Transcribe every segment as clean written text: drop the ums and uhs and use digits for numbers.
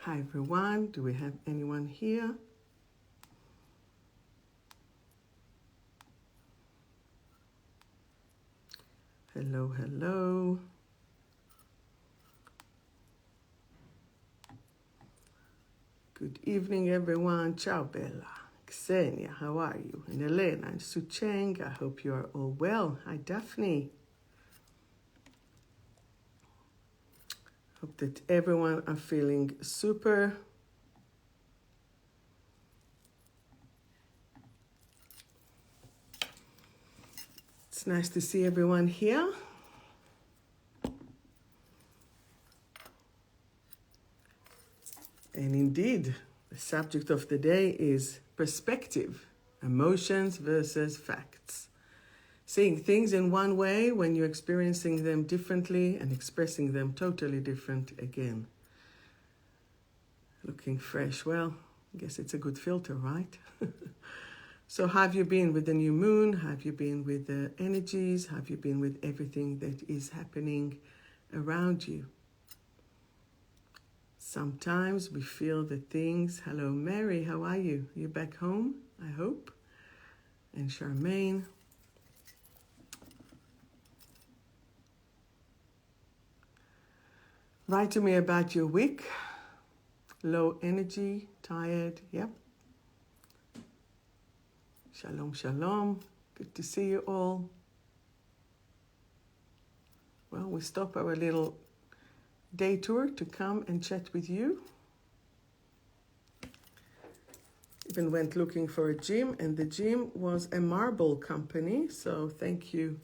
Hi everyone, do we have anyone here? Hello, hello. Good evening everyone. Ciao Bella. Ksenia, how are you? And Elena and Sucheng, I hope you are all well. Hi Daphne. Hope that everyone are feeling super. It's nice to see everyone here. And indeed, the subject of the day is perspective, emotions versus facts. Seeing things in one way when you're experiencing them differently and expressing them totally different again. Looking fresh. Well, I guess it's a good filter, right? So have you been with the new moon? Have you been with the energies? Have you been with everything that is happening around you? Sometimes we feel the things. Hello, Mary, how are you? You back home, I hope? And Charmaine. Write to me about your week. Low energy, tired, yep. Shalom, shalom. Good to see you all. Well, we stop our little day tour to come and chat with you. Even went looking for a gym, and the gym was a marble company. So thank you,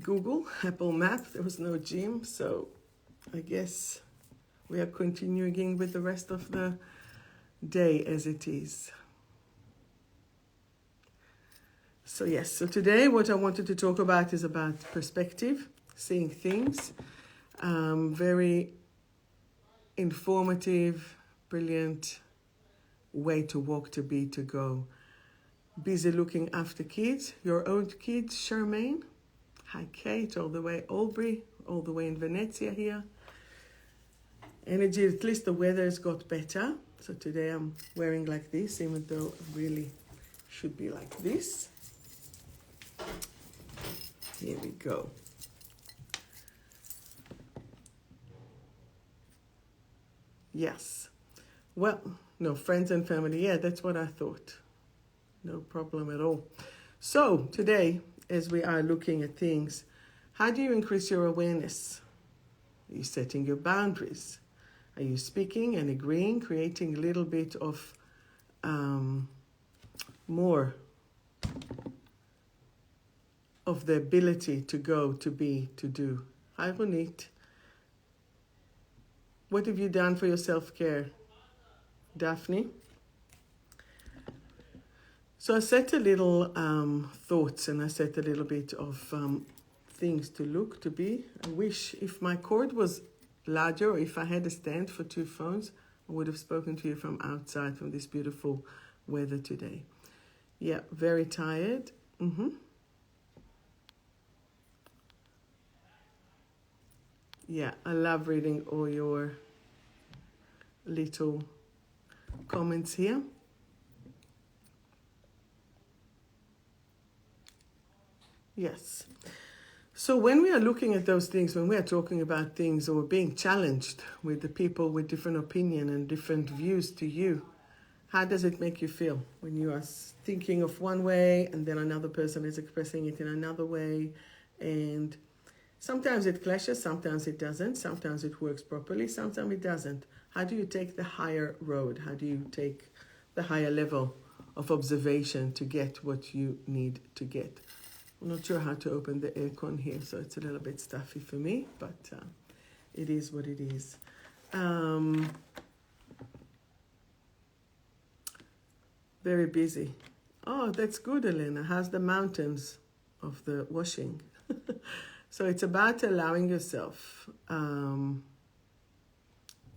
Google, Apple Map. There was no gym, so I guess we are continuing with the rest of the day as it is. So yes, so today what I wanted to talk about is about perspective, seeing things. Very informative, brilliant way to walk, to be, to go. Busy looking after kids, your own kids, Charmaine. Hi Kate, all the way Albury, all the way in Venezia here. Energy, at least the weather has got better. So today I'm wearing like this, even though it really should be like this. Here we go. Yes. Well, no, friends and family. Yeah, that's what I thought. No problem at all. So today, as we are looking at things, how do you increase your awareness? Are you setting your boundaries? Are you speaking and agreeing, creating a little bit of more of the ability to go, to be, to do? Hi, Ronit. What have you done for your self-care, Daphne? So I set a little thoughts, and I set a little bit of things to look, to be. I wish if my cord was larger, or if I had a stand for two phones, I would have spoken to you from outside, from this beautiful weather today. Yeah, very tired. Yeah, I love reading all your little comments here. Yes. So when we are looking at those things, when we are talking about things or being challenged with the people with different opinion and different views to you, how does it make you feel when you are thinking of one way and then another person is expressing it in another way? And sometimes it clashes, sometimes it doesn't, sometimes it works properly, sometimes it doesn't. How do you take the higher road? How do you take the higher level of observation to get what you need to get? I'm not sure how to open the aircon here, so it's a little bit stuffy for me, but it is what it is. Very busy. Oh, that's good, Elena. How's the mountains of the washing? So it's about allowing yourself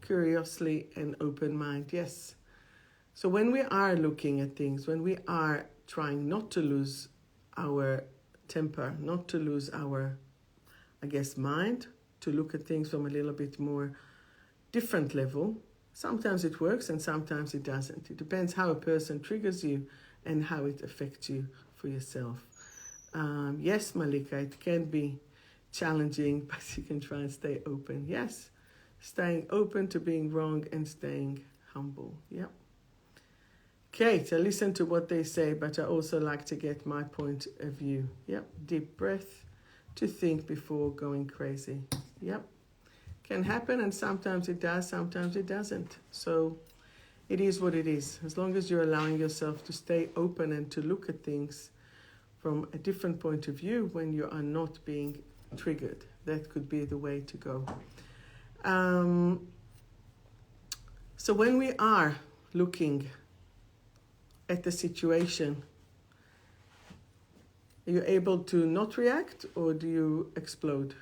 curiously and open mind. Yes. So when we are looking at things, when we are trying not to lose our temper, not to lose our, I guess, mind, to look at things from a little bit more different level, Sometimes it works and sometimes it doesn't. It depends how a person triggers you and how it affects you for yourself. Yes, Malika, it can be challenging, but you can try and stay open. Yes, staying open to being wrong and staying humble. Yep. Kate, I listen to what they say, but I also like to get my point of view. Yep. Deep breath to think before going crazy. Yep. Can happen, and sometimes it does, sometimes it doesn't. So it is what it is. As long as you're allowing yourself to stay open and to look at things from a different point of view when you are not being triggered. That could be the way to go. So when we are looking at the situation, are you able to not react, or do you explode?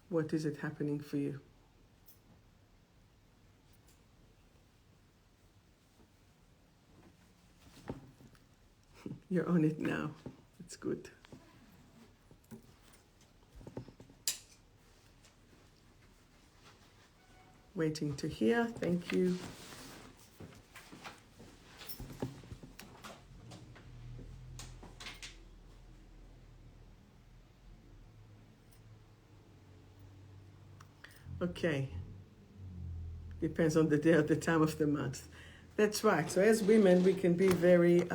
What is it happening for you? You're on it now. It's good. Waiting to hear. Thank you. Okay. Depends on the day or the time of the month. That's right. So as women, we can be very,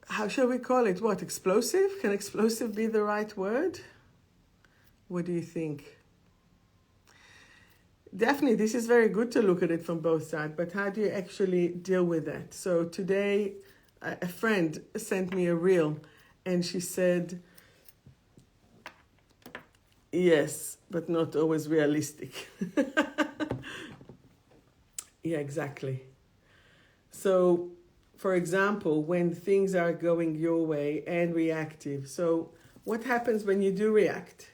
how shall we call it? What, explosive? Can explosive be the right word? What do you think? Definitely, this is very good to look at it from both sides, but how do you actually deal with that? So today, a friend sent me a reel, and she said, yes, but not always realistic. Yeah, exactly. So, for example, when things are going your way and reactive. So what happens when you do react?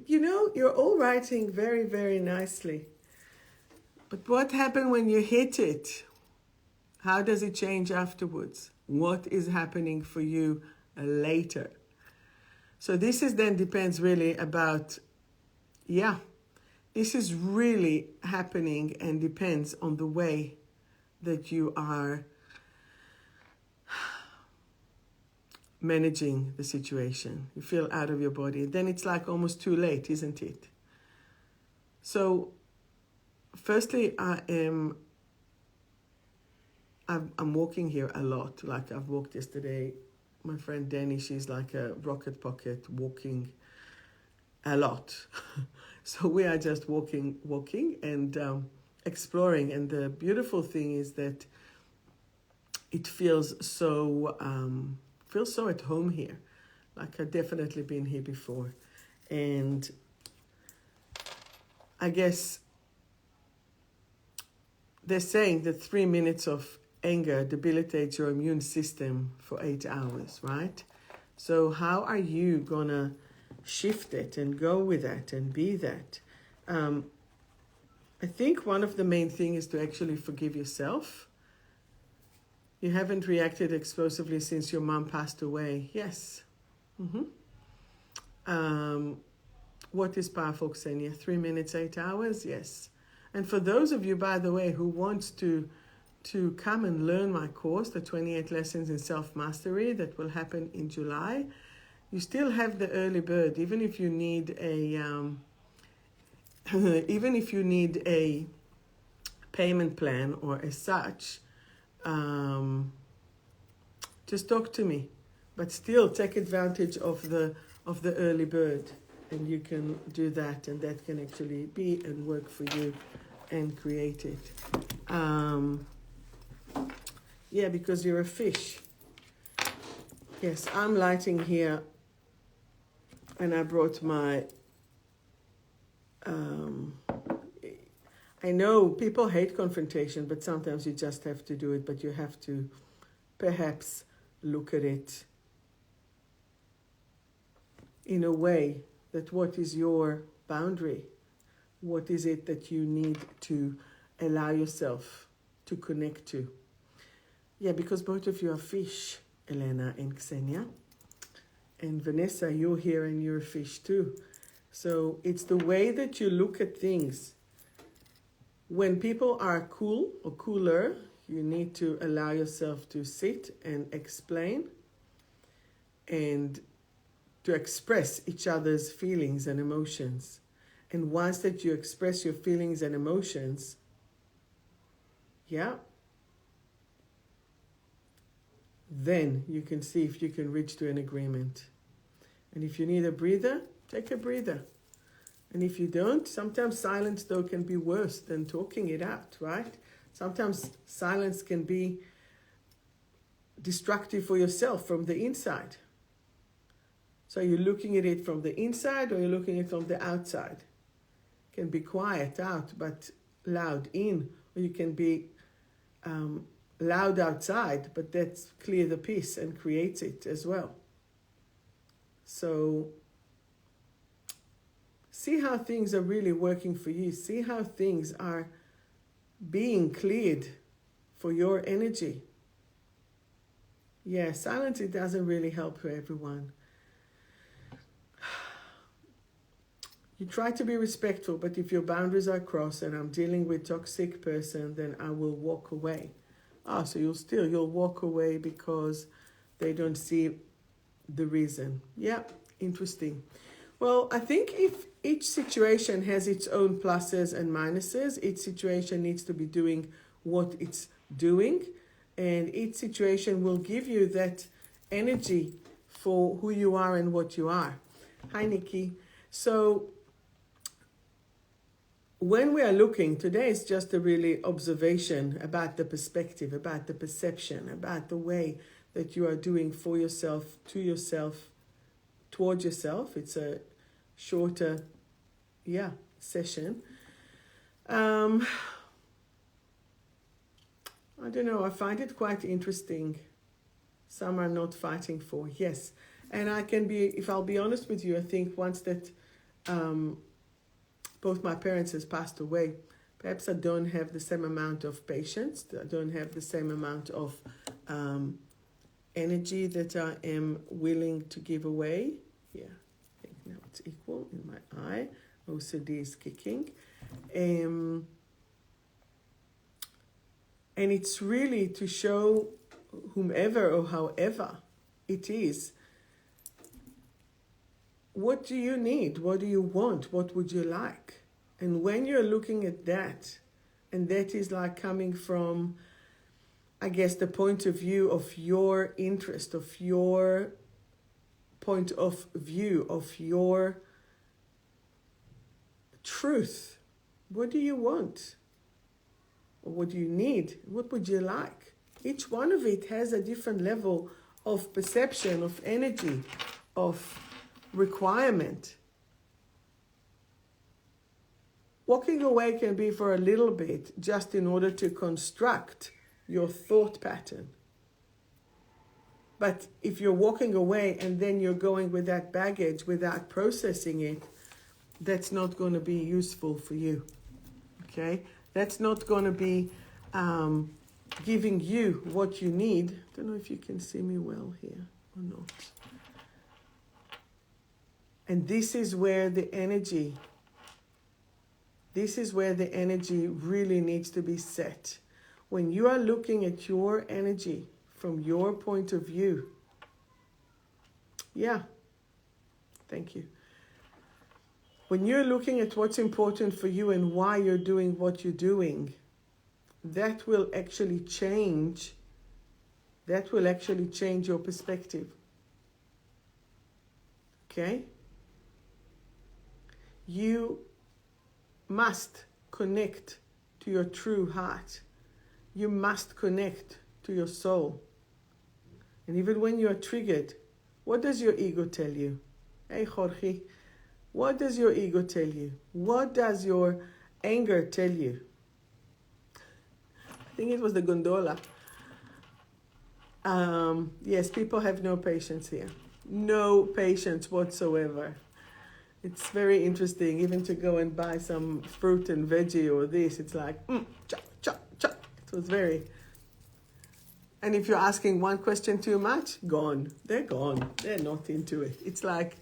You're all writing very, very nicely. But what happened when you hit it? How does it change afterwards? What is happening for you later? So this depends really about, this is really happening and depends on the way that you are managing the situation. You feel out of your body. Then it's like almost too late, isn't it? So firstly, I'm walking here a lot. Like I've walked yesterday. My friend Danny, she's like a rocket pocket, walking a lot. So we are just walking and exploring. And the beautiful thing is that it feels so at home here. Like I've definitely been here before. And I guess they're saying that 3 minutes of anger debilitates your immune system for 8 hours, right? So how are you gonna shift it and go with that and be that? I think one of the main things is to actually forgive yourself. You haven't reacted explosively since your mom passed away. Yes. What is powerful, Ksenia? 3 minutes, 8 hours? Yes. And for those of you, by the way, who want to come and learn my course, the 28 Lessons in Self-Mastery, that will happen in July, you still have the early bird. Even if you need a payment plan or as such, just talk to me. But still take advantage of the early bird, and you can do that, and that can actually be and work for you and create it. Because you're a fish. Yes, I'm lighting here, and I brought my, I know people hate confrontation, but sometimes you just have to do it, but you have to perhaps look at it in a way that what is your boundary? What is it that you need to allow yourself to connect to? Yeah, because both of you are fish, Elena and Ksenia. And Vanessa, you're here and you're a fish too. So it's the way that you look at things. When people are cool or cooler, you need to allow yourself to sit and explain and to express each other's feelings and emotions. And once that you express your feelings and emotions, yeah, then you can see if you can reach to an agreement. And if you need a breather, take a breather. And if you don't, sometimes silence though can be worse than talking it out, right? Sometimes silence can be destructive for yourself from the inside. So you're looking at it from the inside or you're looking at it from the outside. It can be quiet out but loud in, or you can be loud outside, but that's clear the peace and creates it as well. So see how things are really working for you. See how things are being cleared for your energy. Yeah, silence, it doesn't really help for everyone. You try to be respectful, but if your boundaries are crossed and I'm dealing with a toxic person, then I will walk away. So you'll walk away because they don't see the reason. Yeah, interesting. Well, I think if each situation has its own pluses and minuses, each situation needs to be doing what it's doing, and each situation will give you that energy for who you are and what you are. Hi, Nikki. So when we are looking, today is just a really observation about the perspective, about the perception, about the way that you are doing for yourself, to yourself, towards yourself. It's a shorter, session. I don't know, I find it quite interesting. Some are not fighting for, yes. And I can be, if I'll be honest with you, I think once that both my parents has passed away, perhaps I don't have the same amount of patience, I don't have the same amount of energy that I am willing to give away. Yeah, I think now it's equal in my eye. OCD is kicking. And it's really to show whomever or however it is, what do you need? What do you want? What would you like? And when you're looking at that, and that is like coming from, I guess, the point of view of your interest, of your point of view, of your truth. What do you want? Or what do you need? What would you like? Each one of it has a different level of perception, of energy, of requirement. Walking away can be for a little bit, just in order to construct your thought pattern. But if you're walking away and then you're going with that baggage without processing it, that's not going to be useful for you. Okay? That's not going to be giving you what you need. I don't know if you can see me well here or not. And this is where the energy really needs to be set. When you are looking at your energy from your point of view, thank you. When you're looking at what's important for you and why you're doing what you're doing, that will actually change your perspective. Okay? You must connect to your true heart. You must connect to your soul. And even when you are triggered, what does your ego tell you? Hey, 𝗀𝗺cie, what does your ego tell you? What does your anger tell you? I think it was the gondola. Yes, people have no patience here. No patience whatsoever. It's very interesting, even to go and buy some fruit and veggie or this, it's like, chop, chop, chop. It was very, And if you're asking one question too much, gone. They're gone. They're not into it. It's like,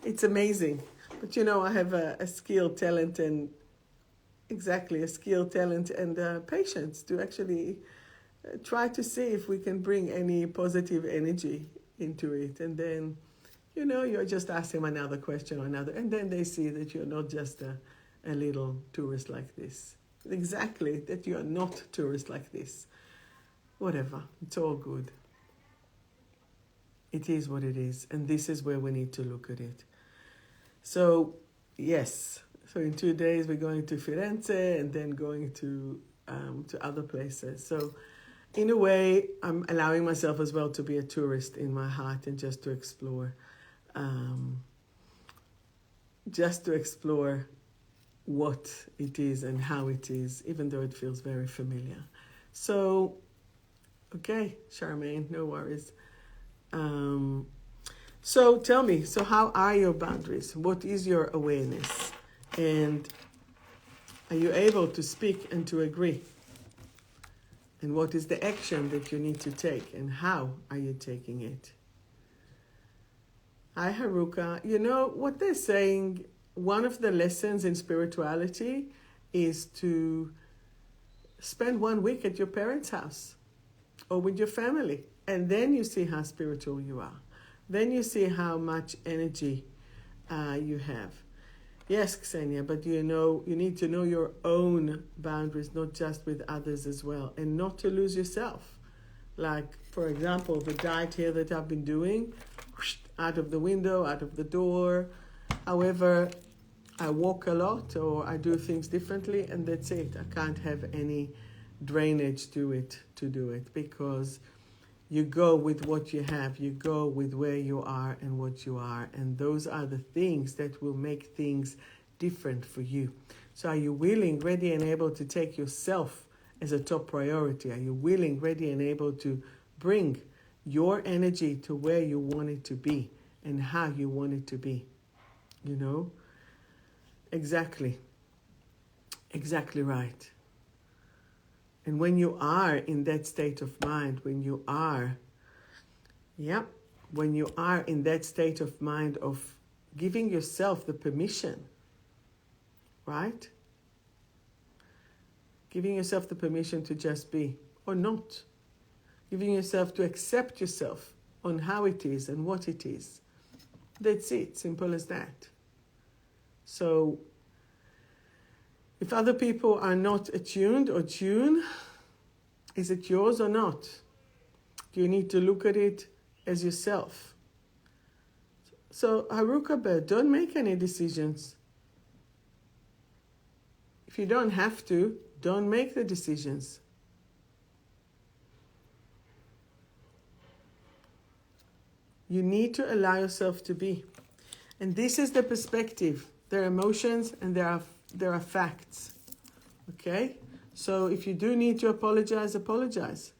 it's amazing. But you know, I have a skill, talent, and exactly a skill, talent, and patience to actually try to see if we can bring any positive energy into it. And then, you know, you're just asking them another question or another, and then they see that you're not just a little tourist like this. Exactly, that you're not tourist like this. Whatever, it's all good. It is what it is, and this is where we need to look at it. So, yes, so in 2 days we're going to Firenze and then going to other places. So, in a way, I'm allowing myself as well to be a tourist in my heart and just to explore what it is and how it is, even though it feels very familiar. So, okay, Charmaine, no worries. So tell me, so how are your boundaries? What is your awareness? And are you able to speak and to agree? And what is the action that you need to take? And how are you taking it? Hi, Haruka. You know what they're saying? One of the lessons in spirituality is to spend 1 week at your parents' house or with your family. And then you see how spiritual you are. Then you see how much energy you have. Yes, Ksenia, but you need to know your own boundaries, not just with others as well, and not to lose yourself. Like, for example, the diet here that I've been doing, out of the window, out of the door. However, I walk a lot or I do things differently, and that's it. I can't have any drainage to do it, because you go with what you have, you go with where you are and what you are, and those are the things that will make things different for you. So are you willing, ready, and able to take yourself as a top priority? Are you willing, ready, and able to bring your energy to where you want it to be and how you want it to be? You know? Exactly right. And when you are in that state of mind, when you are in that state of mind of giving yourself the permission, right? Giving yourself the permission to just be, or not. Giving yourself to accept yourself on how it is and what it is. That's it, simple as that. So, if other people are not attuned or tuned, is it yours or not? You need to look at it as yourself. So, Haruka, don't make any decisions. If you don't have to, don't make the decisions. You need to allow yourself to be. And this is the perspective. There are emotions and there are facts. Okay? So if you do need to apologize, apologize.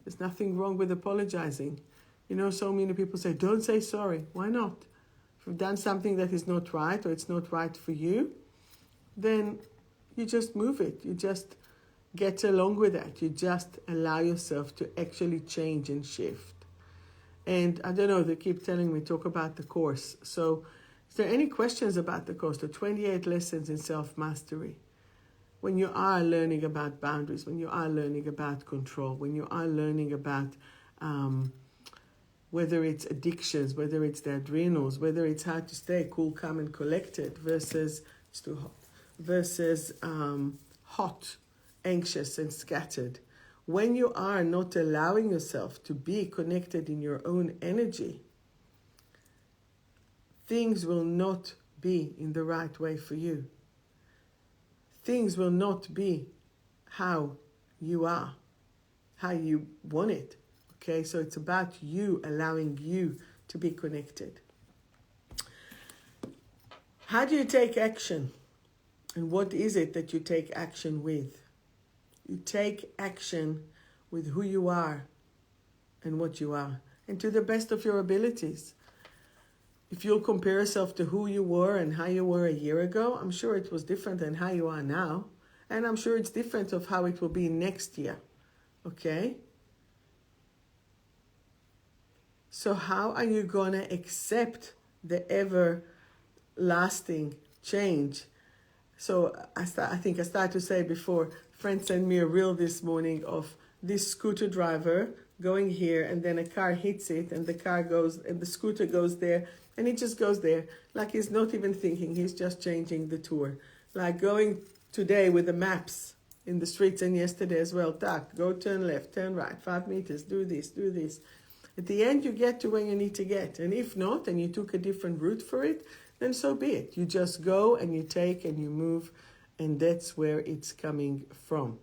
There's nothing wrong with apologizing. You know, so many people say, don't say sorry. Why not? If you've done something that is not right or it's not right for you, then you just move it. You just get along with that. You just allow yourself to actually change and shift. And I don't know, they keep telling me, talk about the course. So is there any questions about the course, the 28 lessons in self-mastery? When you are learning about boundaries, when you are learning about control, when you are learning about whether it's addictions, whether it's the adrenals, whether it's how to stay cool, calm, and collected versus hot, anxious, and scattered. When you are not allowing yourself to be connected in your own energy, things will not be in the right way for you. Things will not be how you are, how you want it. Okay, so it's about you allowing you to be connected. How do you take action? And what is it that you take action with? You take action with who you are and what you are, and to the best of your abilities. If you'll compare yourself to who you were and how you were a year ago, I'm sure it was different than how you are now. And I'm sure it's different of how it will be next year. Okay? So how are you going to accept the everlasting change? So I think I started to say before, a friend sent me a reel this morning of this scooter driver going here, and then a car hits it, and the car goes, and the scooter goes there, and it just goes there, like he's not even thinking, he's just changing the tour. Like going today with the maps in the streets, and yesterday as well, go turn left, turn right, 5 meters, do this, do this. At the end, you get to where you need to get, and if not, and you took a different route for it, then so be it. You just go and you take and you move, and that's where it's coming from.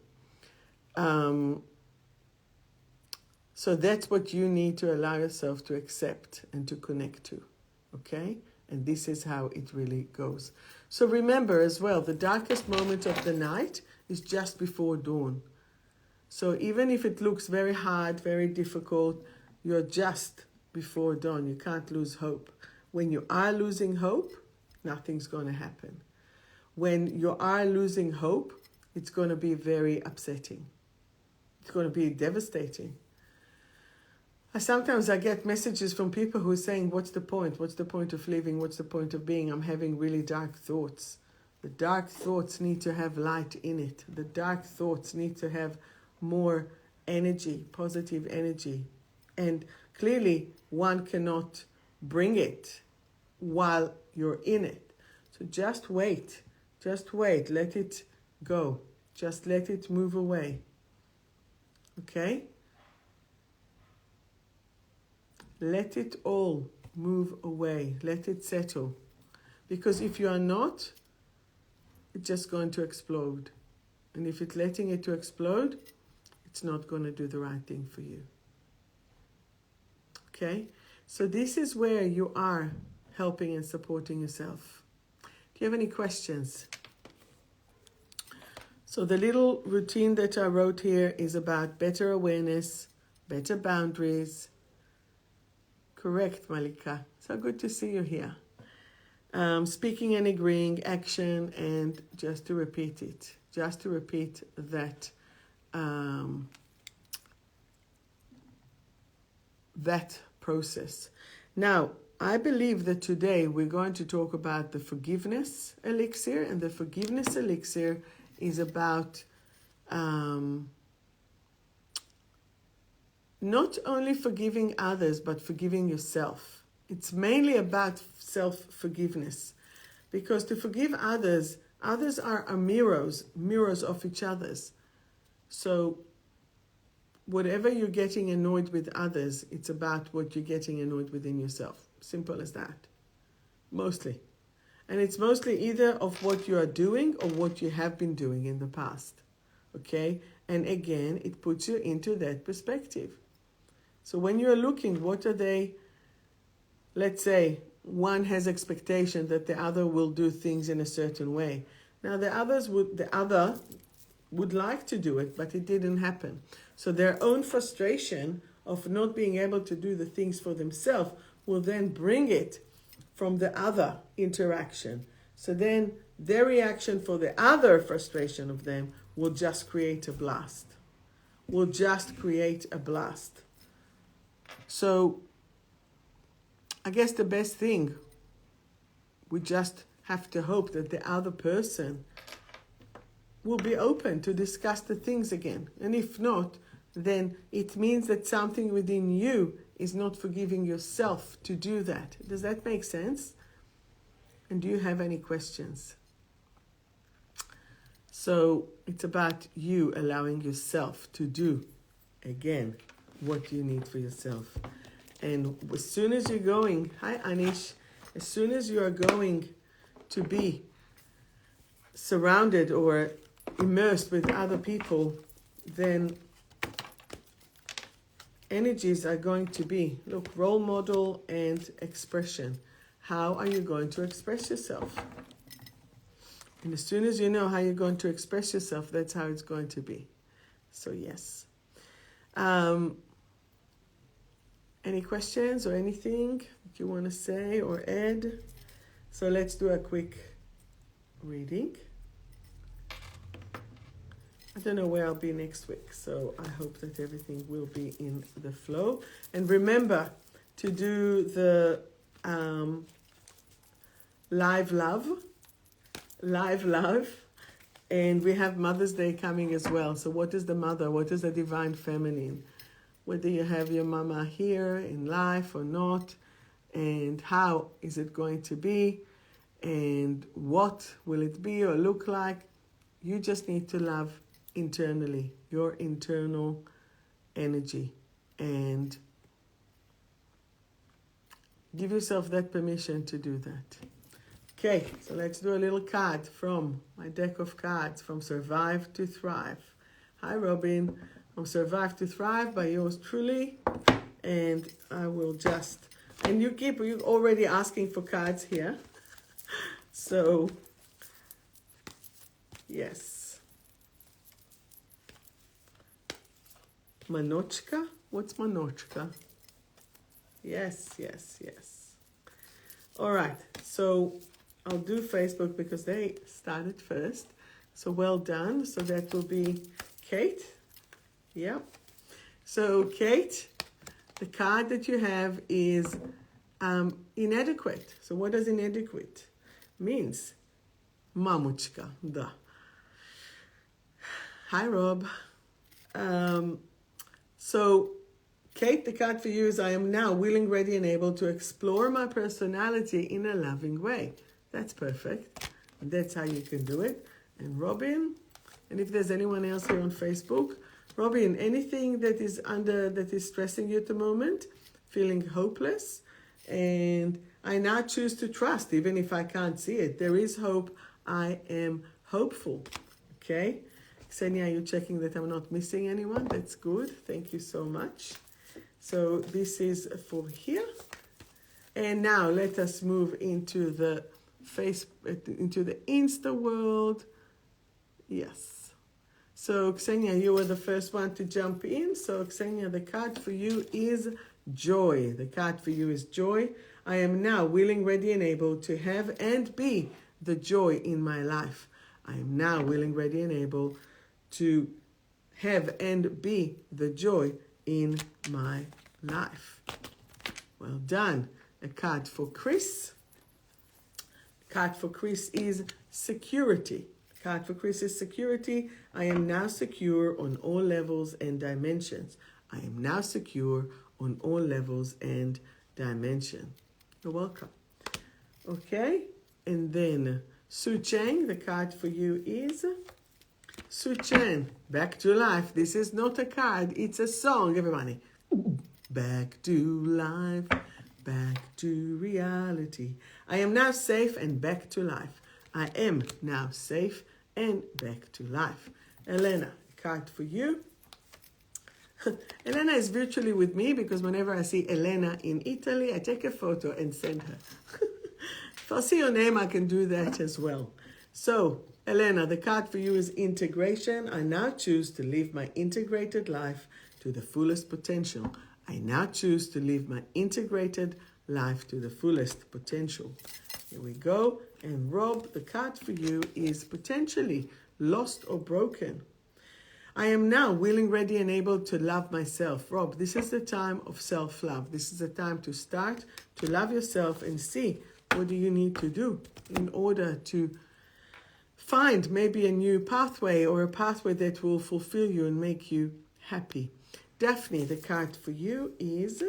So that's what you need to allow yourself to accept and to connect to, okay? And this is how it really goes. So remember as well, the darkest moment of the night is just before dawn. So even if it looks very hard, very difficult, you're just before dawn. You can't lose hope. When you are losing hope, nothing's going to happen. When you are losing hope, it's going to be very upsetting. It's going to be devastating. Sometimes I get messages from people who are saying, what's the point? What's the point of living? What's the point of being? I'm having really dark thoughts. The dark thoughts need to have light in it. The dark thoughts need to have more energy, positive energy. And clearly, one cannot bring it while you're in it. So just wait. Just wait. Let it go. Just let it move away. Okay? Let it all move away. Let it settle. Because if you are not, it's just going to explode. And if it's letting it to explode, it's not going to do the right thing for you. Okay? So this is where you are helping and supporting yourself. Do you have any questions? So the little routine that I wrote here is about better awareness, better boundaries. Correct, Malika. So good to see you here. Speaking and agreeing, action, and just to repeat it. Just to repeat that that process. Now, I believe that today we're going to talk about the forgiveness elixir, and the forgiveness elixir is about not only forgiving others, but forgiving yourself. It's mainly about self-forgiveness. Because to forgive others, others are mirrors of each other's. So whatever you're getting annoyed with others, it's about what you're getting annoyed within yourself. Simple as that. Mostly. And it's mostly either of what you are doing or what you have been doing in the past. Okay? And again, it puts you into that perspective. So when you're looking, what are they, let's say, one has expectation that the other will do things in a certain way. Now the other would like to do it, but it didn't happen. So their own frustration of not being able to do the things for themselves will then bring it from the other interaction. So then their reaction for the other frustration of them will just create a blast. So I guess the best thing, we just have to hope that the other person will be open to discuss the things again. And if not, then it means that something within you is not forgiving yourself to do that. Does that make sense? And do you have any questions? So it's about you allowing yourself to do, again, what you need for yourself. And as soon as you're going, hi Anish, as soon as you are going to be surrounded or immersed with other people, then energies are going to be, look, role model and expression. How are you going to express yourself? And as soon as you know how you're going to express yourself, that's how it's going to be. So yes. Any questions or anything that you want to say or add? So let's do a quick reading. I don't know where I'll be next week, so I hope that everything will be in the flow. And remember, to do the live love, and we have Mother's Day coming as well. So what is the mother? What is the divine feminine? Whether you have your mama here in life or not, and how is it going to be, and what will it be or look like? You just need to love internally, your internal energy, and give yourself that permission to do that. Okay, so let's do a little card from my deck of cards, from Survive to Thrive. Hi, Robin. From Survive to Thrive by yours truly. And I will just, and you're already asking for cards here. So, yes. 𝗏𝗏? What's 𝗏𝗏? Yes. All right, so I'll do Facebook because they started first. So well done. So that will be Kate. Yep. So Kate, the card that you have is inadequate. So what does inadequate means? Mamuchka, da. Hi, Rob. So Kate, the card for you is I am now willing, ready, and able to explore my personality in a loving way. That's perfect. And that's how you can do it. And Robin, and if there's anyone else here on Facebook, Robin, anything that is stressing you at the moment, feeling hopeless, and I now choose to trust, even if I can't see it. There is hope. I am hopeful. Okay? Ksenia, you're checking that I'm not missing anyone. That's good. Thank you so much. So this is for here. And now let us move into the into the Insta world. Yes. So Ksenia, you were the first one to jump in. So Ksenia, the card for you is joy. The card for you is joy. I am now willing, ready, and able to have and be the joy in my life. I am now willing, ready, and able to have and be the joy in my life. Well done. A card for Chris. The card for Chris is security. The card for Chris is security. I am now secure on all levels and dimensions. I am now secure on all levels and dimension. You're welcome. Okay. And then Su Cheng, the card for you is Su Cheng, Back to Life. This is not a card, it's a song, everybody. Back to life, back to reality. I am now safe and back to life. I am now safe and back to life. Elena, a card for you. Elena is virtually with me because whenever I see Elena in Italy, I take a photo and send her. If I see your name, I can do that as well. So, Elena, the card for you is integration. I now choose to live my integrated life to the fullest potential. I now choose to live my integrated life to the fullest potential. Here we go. And Rob, the card for you is potentially lost or broken. I am now willing, ready, and able to love myself. Rob, this is the time of self-love. This is the time to start to love yourself and see what do you need to do in order to find maybe a new pathway or a pathway that will fulfill you and make you happy. Daphne, the card for you is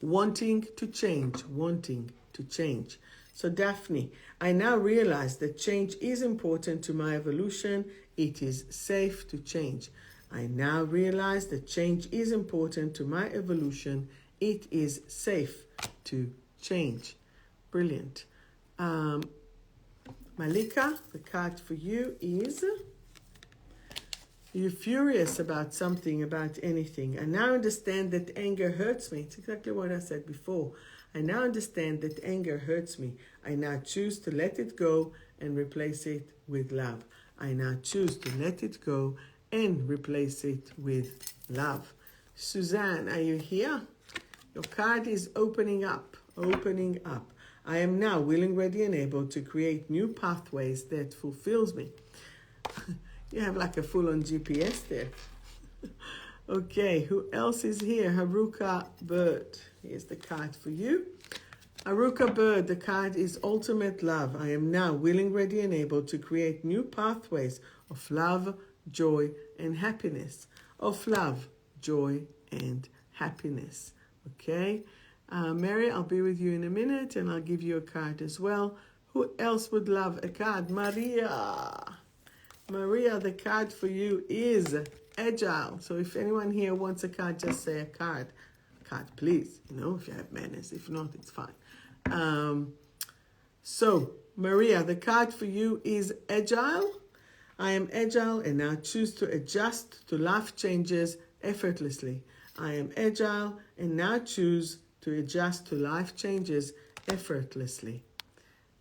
wanting to change, wanting to change. So Daphne, I now realize that change is important to my evolution. It is safe to change. I now realize that change is important to my evolution. It is safe to change. Brilliant. Malika, the card for you is you're furious about something, about anything. I now understand that anger hurts me. It's exactly what I said before. I now understand that anger hurts me. I now choose to let it go and replace it with love. I now choose to let it go and replace it with love. Suzanne, are you here? Your card is opening up, opening up. I am now willing, ready, and able to create new pathways that fulfills me. You have like a full-on GPS there. Okay, who else is here? Haruka Bird. Here's the card for you. 𝗪𝗪, the card is ultimate love. I am now willing, ready, and able to create new pathways of love, joy, and happiness. Of love, joy, and happiness. Okay? Mary, I'll be with you in a minute, and I'll give you a card as well. Who else would love a card? Maria. Maria, the card for you is agile. So if anyone here wants a card, just say a card. Card, please. You know, if you have manners. If not, it's fine. So, Maria, the card for you is agile. I am agile and now choose to adjust to life changes effortlessly. I am agile and now choose to adjust to life changes effortlessly.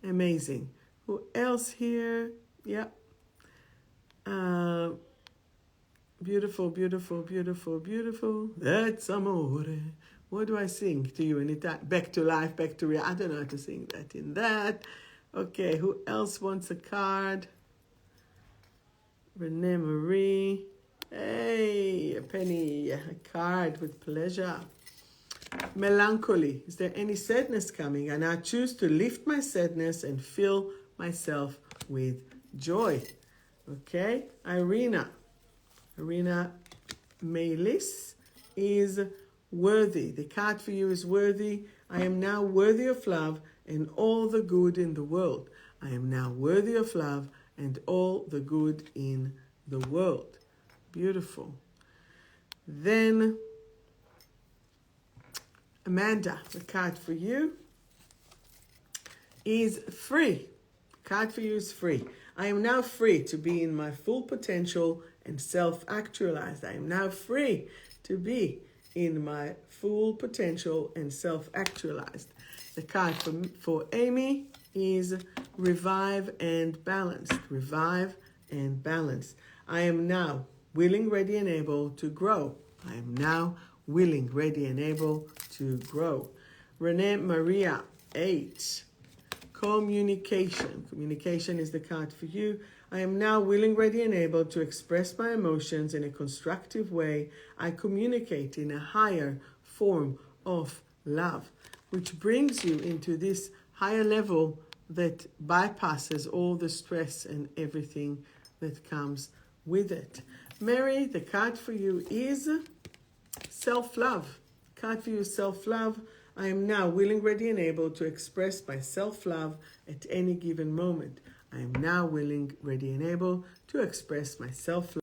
Amazing. Who else here? Yeah. Beautiful, beautiful, beautiful, beautiful. That's amore. What do I sing to you in it? Back to life, back to reality. I don't know how to sing that in that. Okay, who else wants a card? Renee Marie. Hey, a penny, a card with pleasure. Melancholy. Is there any sadness coming? And I choose to lift my sadness and fill myself with joy. Okay, Irina. Irina Maylis is worthy. The card for you is worthy. I am now worthy of love and all the good in the world. I am now worthy of love and all the good in the world. Beautiful. Then, Amanda, the card for you is free. The card for you is free. I am now free to be in my full potential and self-actualized. I am now free to be in my full potential and self-actualized. The card for Amy is revive and balance. Revive and balance. I am now willing, ready, and able to grow. I am now willing, ready, and able to grow. Renee Maria, 8. Communication. Communication is the card for you. I am now willing, ready, and able to express my emotions in a constructive way. I communicate in a higher form of love, which brings you into this higher level that bypasses all the stress and everything that comes with it. Mary, the card for you is self-love. Card for you is self-love. I am now willing, ready, and able to express my self-love at any given moment. I am now willing, ready, and able to express my self-love.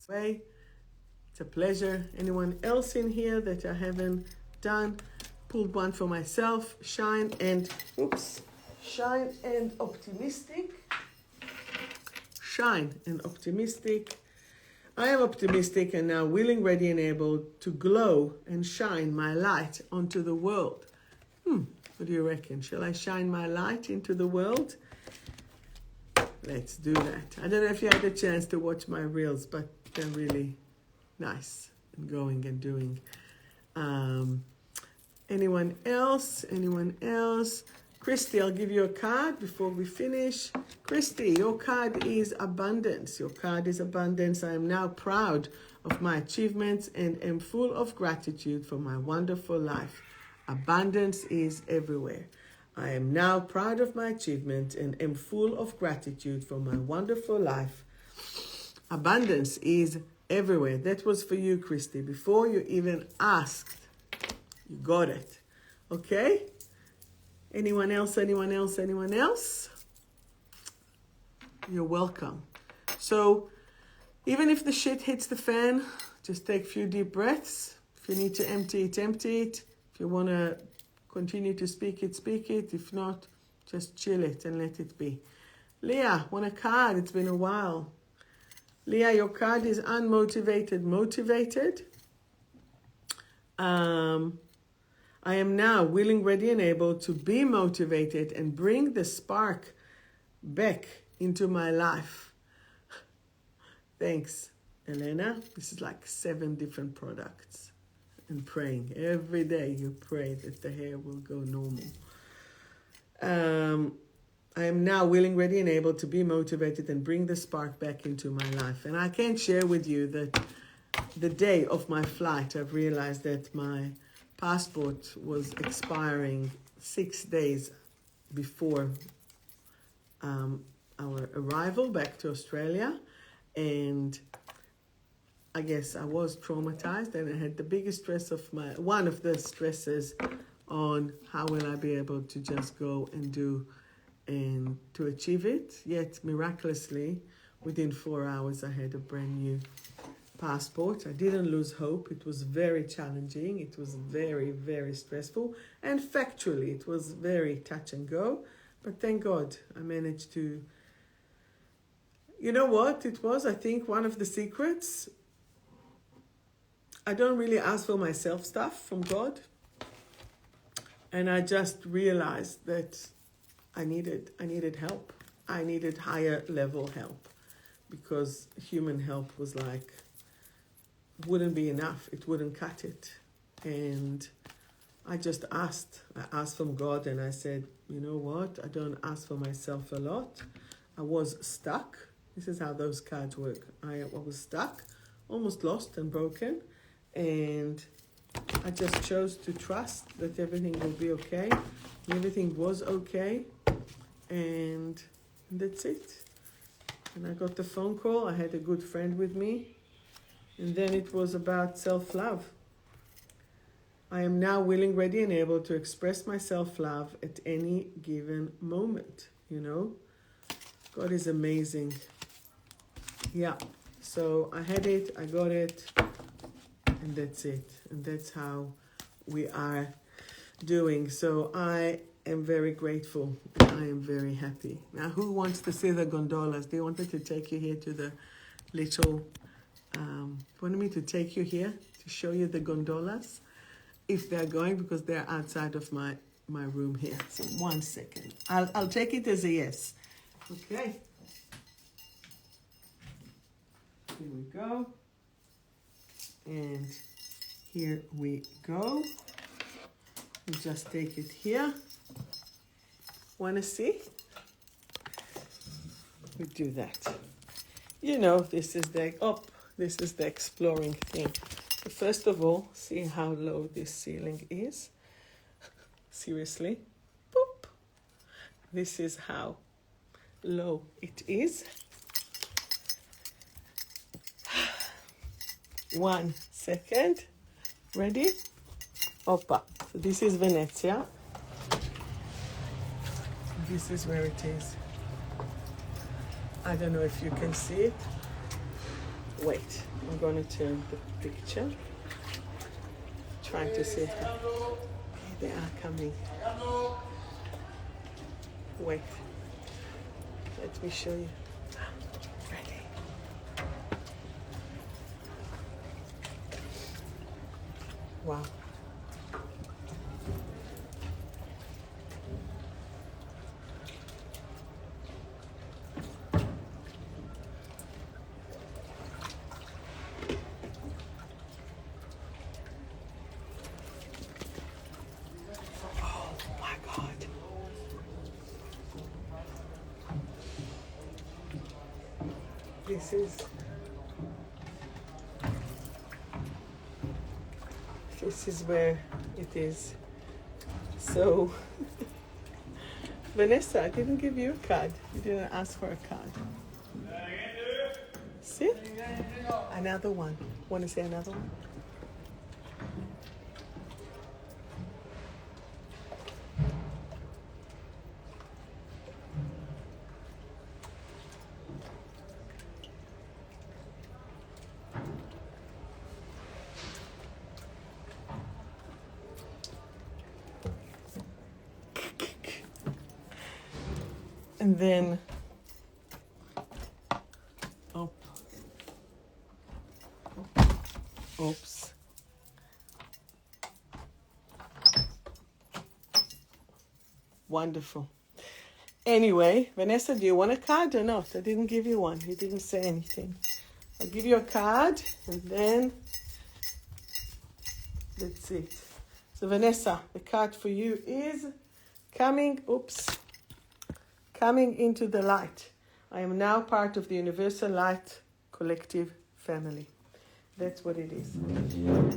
It's a pleasure. Anyone else in here that I haven't done? Pulled one for myself. Shine and optimistic. Shine and optimistic. I am optimistic and now willing, ready, and able to glow and shine my light onto the world. What do you reckon? Shall I shine my light into the world? Let's do that. I don't know if you had a chance to watch my reels, but they're really nice and going and doing. Anyone else? Anyone else? Christy, I'll give you a card before we finish. Christy, your card is abundance. Your card is abundance. I am now proud of my achievements and am full of gratitude for my wonderful life. Abundance is everywhere. I am now proud of my achievements and am full of gratitude for my wonderful life. Abundance is everywhere. That was for you, Christy. Before you even asked, you got it. Okay? Anyone else? Anyone else? Anyone else? You're welcome. So, even if the shit hits the fan, just take a few deep breaths. If you need to empty it, empty it. If you want to continue to speak it, speak it. If not, just chill it and let it be. Leah, want a card? It's been a while. Leah, your card is unmotivated, motivated. I am now willing, ready, and able to be motivated and bring the spark back into my life. Thanks, Elena. This is like 7 different products. And praying. Every day you pray that the hair will go normal. I am now willing, ready, and able to be motivated and bring the spark back into my life. And I can share with you that the day of my flight, I've realized that my passport was expiring 6 days before our arrival back to Australia. And I guess I was traumatized, and I had the biggest stress of one of the stresses on how will I be able to just go and do and to achieve it. Yet miraculously, within 4 hours, I had a brand new passport. I didn't lose hope. It was very challenging. It was very, very stressful. And factually, it was very touch and go. But thank God I managed to... You know what it was? I think one of the secrets, I don't really ask for myself stuff from God. And I just realized that I needed help. I needed higher level help, because human help was like, wouldn't be enough. It wouldn't cut it. And I just asked. I asked from God, and I said, you know what? I don't ask for myself a lot. I was stuck. This is how those cards work. I was stuck, almost lost and broken. And I just chose to trust that everything will be okay. And everything was okay. And that's it. And I got the phone call. I had a good friend with me. And then it was about self-love. I am now willing, ready, and able to express my self-love at any given moment. You know, God is amazing. Yeah. So I had it, I got it, and that's it. And that's how we are doing. So I am very grateful. I am very happy. Now, who wants to see the gondolas? They wanted to take you here to the little... wanted me to take you here to show you the gondolas, if they're going, because they're outside of my room here. So 1 second. I'll take it as a yes. Okay. Here we go. And here we go. We just take it here. Want to see? We do that. You know, this is the exploring thing. So first of all, see how low this ceiling is. Seriously. Boop. This is how low it is. 1 second. Ready? Opa. So this is Venezia. This is where it is. I don't know if you can see it. Wait, I'm going to turn the picture. Trying to see it. Okay, they are coming. Wait. Let me show you. Ready. Wow. This is where it is. So, Vanessa, I didn't give you a card. You didn't ask for a card. See? Another one. Want to say another one? And then, oops. Wonderful. Anyway, Vanessa, do you want a card or not? I didn't give you one. You didn't say anything. I'll give you a card, and then that's it. So Vanessa, the card for you is coming coming into the light. I am now part of the Universal Light Collective family. That's what it is.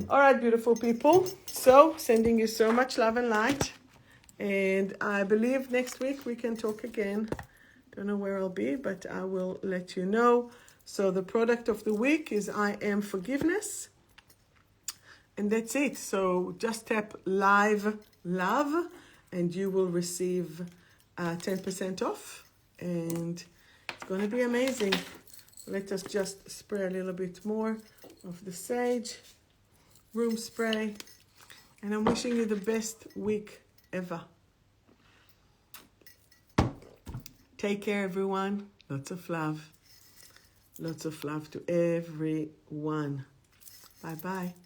All right, beautiful people. So, sending you so much love and light. And I believe next week we can talk again. Don't know where I'll be, but I will let you know. So the product of the week is I Am Forgiveness. And that's it. So just tap Live Love and you will receive 10% off. And it's going to be amazing. Let us just spray a little bit more of the sage room spray. And I'm wishing you the best week ever. Take care, everyone. Lots of love. Lots of love to everyone. Bye-bye.